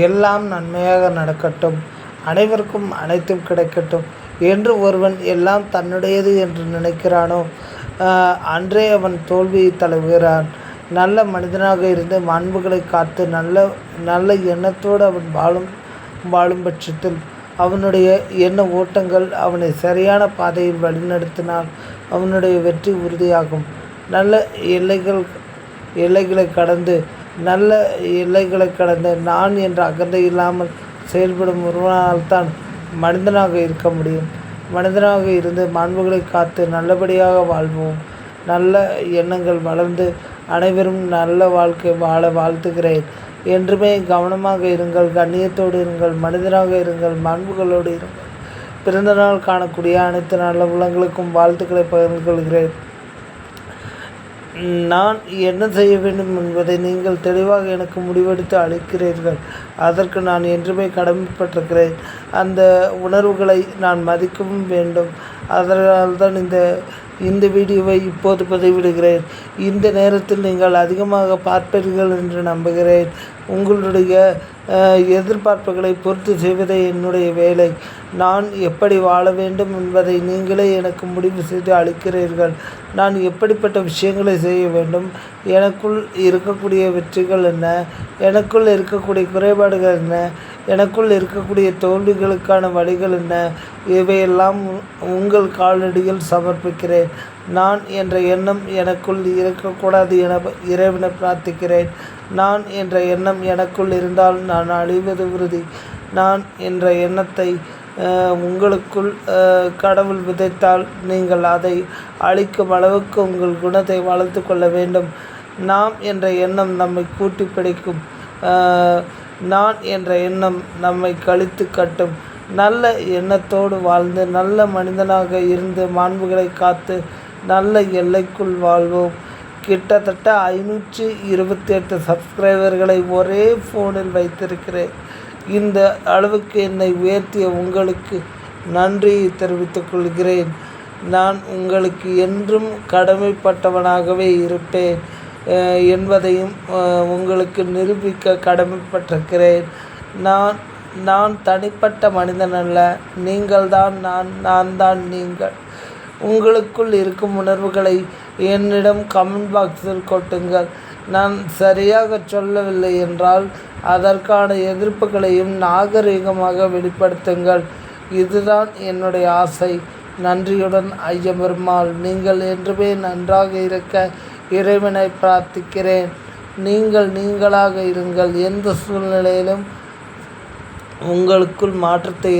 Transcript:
எல்லாம் நன்மையாக நடக்கட்டும், அனைவருக்கும் அனைத்தும் கிடைக்கட்டும் என்று ஒருவன் எல்லாம் தன்னுடையது என்று நினைக்கிறானோ அன்றே அவன் தோல்வியை தழுவுகிறான். நல்ல மனிதனாக இருந்து மாண்புகளை காத்து நல்ல எண்ணத்தோடு அவன் வாழும் பட்சத்தில் அவனுடைய எண்ண ஓட்டங்கள் அவனை சரியான பாதையில் வழிநடத்தினால் அவனுடைய வெற்றி உறுதியாகும். நல்ல எல்லைகளை கடந்து நான் என்ற அகந்தை இல்லாமல் செயல்படும் ஒருவனால்தான் மனிதனாக இருக்க முடியும். மனிதனாக இருந்து மாண்புகளை காத்து நல்லபடியாக வாழ்வோம். நல்ல எண்ணங்கள் வளர்ந்து அனைவரும் நல்ல வாழ்க்கை வாழ வாழ்த்துகிறேன். என்றுமே கவனமாக இருங்கள், கண்ணியத்தோடு இருங்கள், மனிதனாக இருங்கள், மாண்புகளோடு இருங்கள். பிறந்தநாள் காணக்கூடிய அனைத்து நல்ல உள்ளங்களுக்கும் வாழ்த்துக்களை பகிர்ந்து கொள்கிறேன். நான் என்ன செய்ய வேண்டும் என்பதை நீங்கள் தெளிவாக எனக்கு முடிவெடுத்து அளிக்கிறீர்கள். அதற்கு நான் என்றுமே கடமைப்பட்டிருக்கிறேன். அந்த உணர்வுகளை நான் மதிக்கவும் வேண்டும். அதனால்தான் இந்த வீடியோவை இப்போது பதிவிடுகிறேன். இந்த நேரத்தில் நீங்கள் அதிகமாக பார்ப்பீர்கள் என்று நம்புகிறேன். உங்களுடைய எதிர்பார்ப்புகளை பூர்த்தி செய்வதே என்னுடைய வேலை. நான் எப்படி வாழ வேண்டும் என்பதை நீங்களே எனக்கு முடிவு செய்து அளிக்கிறீர்கள். நான் எப்படிப்பட்ட விஷயங்களை செய்ய வேண்டும், எனக்குள் இருக்கக்கூடிய வெற்றிகள் என்ன, எனக்குள் இருக்கக்கூடிய குறைபாடுகள் என்ன, எனக்குள் இருக்கக்கூடிய தோல்விகளுக்கான வழிகள் என்ன, இவையெல்லாம் உங்கள் காலடியில் சமர்ப்பிக்கிறேன். நான் என்ற எண்ணம் எனக்குள் இருக்கக்கூடாது என இறைவனை பிரார்த்திக்கிறேன். நான் என்ற எண்ணம் எனக்குள் இருந்தால் நான் அழிவது உறுதி. நான் என்ற எண்ணத்தை உங்களுக்குள் கடவுள் விதைத்தால் நீங்கள் அதை அழிக்கும் அளவுக்கு உங்கள் குணத்தை வளர்த்து கொள்ள வேண்டும். நாம் என்ற எண்ணம் நம்மை கூட்டி பிடிக்கும். நான் என்ற எண்ணம் நம்மை கழித்து கட்டும். நல்ல எண்ணத்தோடு வாழ்ந்து நல்ல மனிதனாக இருந்து மாண்புகளை காத்து நல்ல எல்லைக்குள் வாழ்வோம். கிட்டத்தட்ட 528 சப்ஸ்கிரைபர்களை ஒரே ஃபோனில் வைத்திருக்கிறேன். இந்த அளவுக்கு என்னை உயர்த்திய உங்களுக்கு நன்றியை தெரிவித்துக் கொள்கிறேன். நான் உங்களுக்கு என்றும் கடமைப்பட்டவனாகவே இருப்பேன் என்பதையும் உங்களுக்கு நிரூபிக்க கடமைப்பட்டிருக்கிறேன். நான் தனிப்பட்ட மனிதன் அல்ல. நீங்கள்தான் நான் தான் நீங்கள். உங்களுக்குள் இருக்கும் உணர்வுகளை என்னிடம் கமெண்ட் பாக்ஸில் கொட்டுங்கள். நான் சரியாக சொல்லவில்லை என்றால் அதற்கான எதிர்ப்புகளையும் நாகரிகமாக வெளிப்படுத்துங்கள். இதுதான் என்னுடைய ஆசை. நன்றியுடன் ஐயம்பெருமாள். நீங்கள் என்றுமே நன்றாக இருக்க இறைவனை பிரார்த்திக்கிறேன். நீங்களாக இருங்கள். எந்த சூழ்நிலையிலும் உங்களுக்குள் மாற்றத்தை